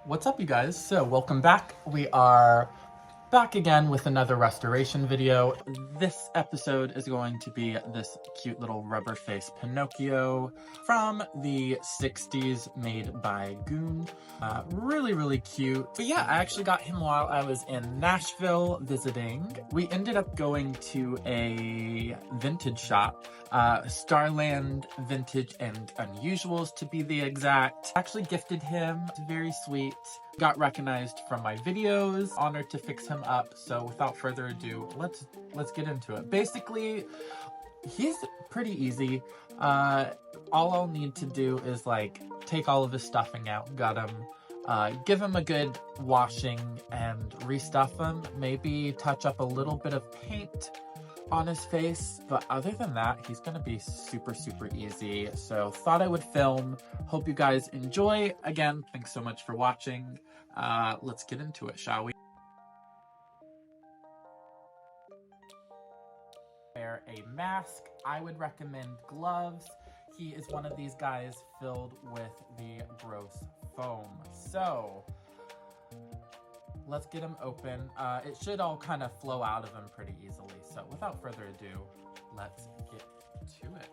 What's up, you guys? So welcome back. We are back again with another restoration video. This episode is going to be this cute little rubber face Pinocchio from the 60s, made by Goon. Really cute. But yeah, I actually got him while I was in Nashville visiting. We ended up going to a vintage shop, Starland Vintage and Unusuals to be the exact. Actually gifted him. It's very sweet. Got recognized from my videos. Honored to fix him up. So without further ado, let's get into it. Basically, he's pretty easy. All I'll need to do is like take all of his stuffing out, gut him, give him a good washing and restuff him. Maybe touch up a little bit of paint on his face, but other than that, he's gonna be super easy. So thought I would film. Hope you guys enjoy. Again, thanks so much for watching. Let's get into it, shall we? Wear a mask. I would recommend gloves. He is one of these guys filled with the gross foam. So let's get him open. It should all kind of flow out of him pretty easily. So without further ado, let's get to it.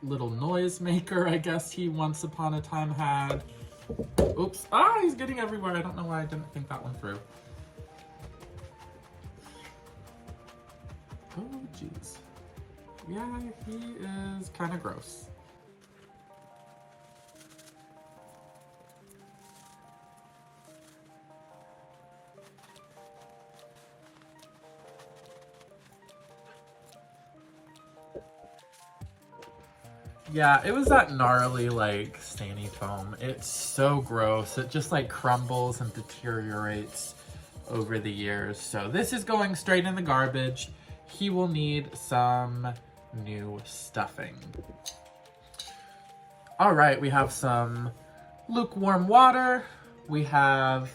Little noise maker, I guess he once upon a time had. Oops. Ah, he's getting everywhere. I don't know why I didn't think that one through. Oh, jeez. Yeah, he is kind of gross. Yeah, it was that gnarly, like, stainy foam. It's so gross. It just, like, crumbles and deteriorates over the years. So this is going straight in the garbage. He will need some new stuffing. All right, we have some lukewarm water. We have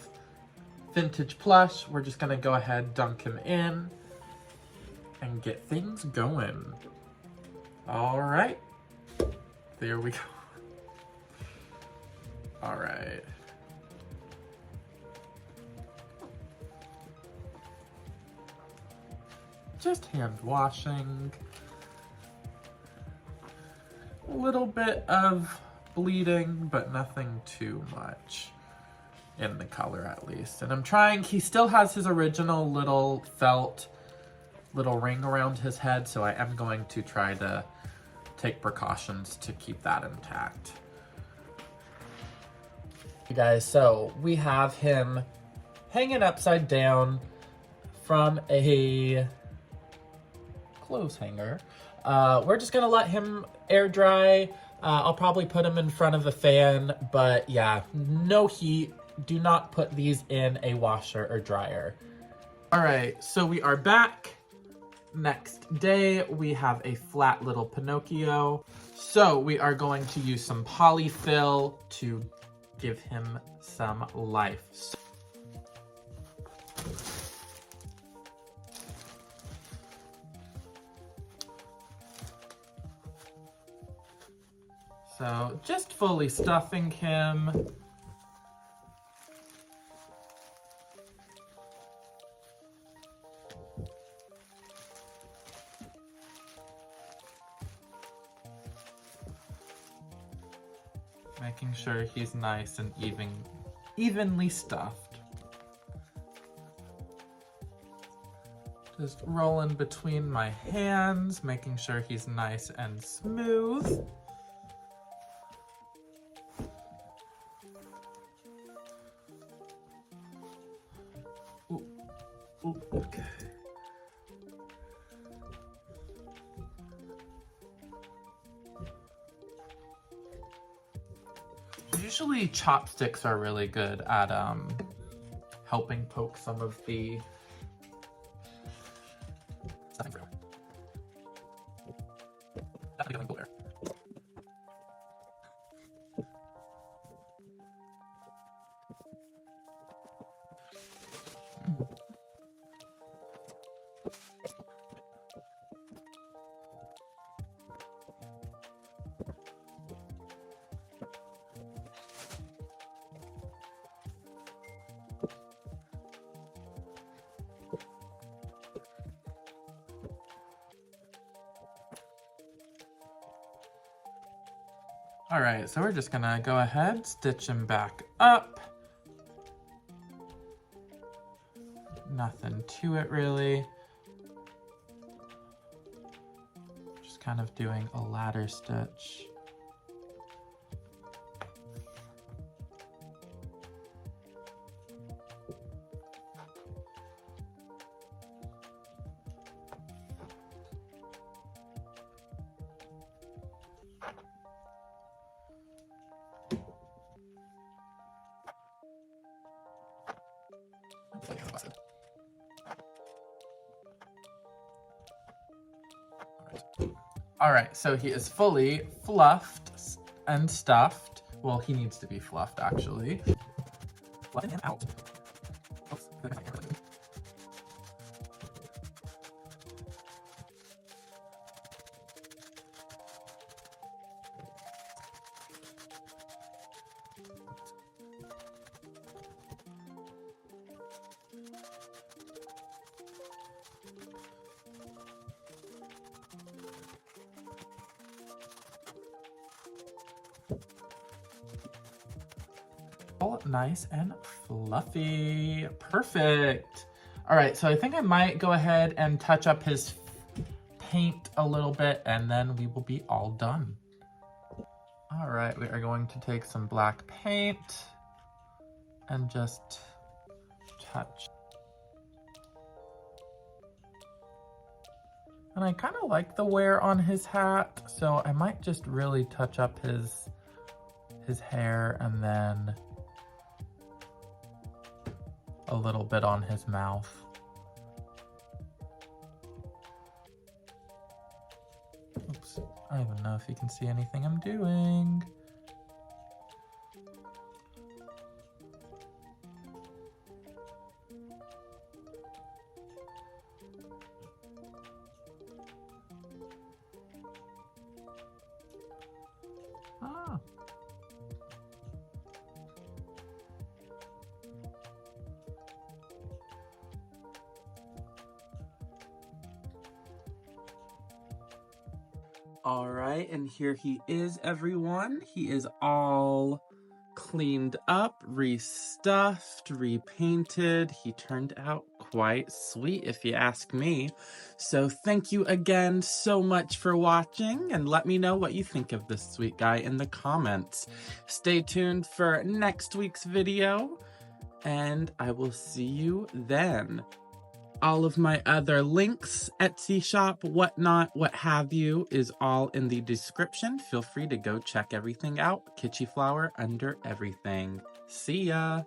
vintage Plush. We're just gonna go ahead, dunk him in, and get things going. All right. There we go. All right. Just hand washing. A little bit of bleeding, but nothing too much in the color at least. And I'm trying, he still has his original little felt little ring around his head, so I am going to try to take precautions to keep that intact. You guys, so we have him hanging upside down from a clothes hanger. We're just gonna let him air dry. I'll probably put him in front of a fan, but yeah, no heat. Do not put these in a washer or dryer. All right, so we are back. Next day, we have a flat little Pinocchio. So we are going to use some polyfill to give him some life. So just fully stuffing him. Making sure he's nice and evenly stuffed. Just rolling between my hands, making sure he's nice and smooth. Ooh, okay. Usually chopsticks are really good at helping poke some of the stuffing through. Definitely feeling cool there. All right, so we're just gonna go ahead, stitch him back up. Nothing to it really. Just kind of doing a ladder stitch. All right, so he is fully fluffed and stuffed. Well, he needs to be fluffed, actually. Fluffing him out. Oops. All nice and fluffy. Perfect. All right, so I think I might go ahead and touch up his paint a little bit, and then we will be all done. All right, we are going to take some black paint and just touch. And I kind of like the wear on his hat, so I might just really touch up his hair and then a little bit on his mouth. Oops, I don't even know if you can see anything I'm doing. Ah. All right, and here he is, everyone. He is all cleaned up, restuffed, repainted. He turned out quite sweet, if you ask me. So thank you again so much for watching, and let me know what you think of this sweet guy in the comments. Stay tuned for next week's video, and I will see you then. All of my other links, Etsy shop, whatnot, what have you, is all in the description. Feel free to go check everything out. Kitschy Flower under everything. See ya!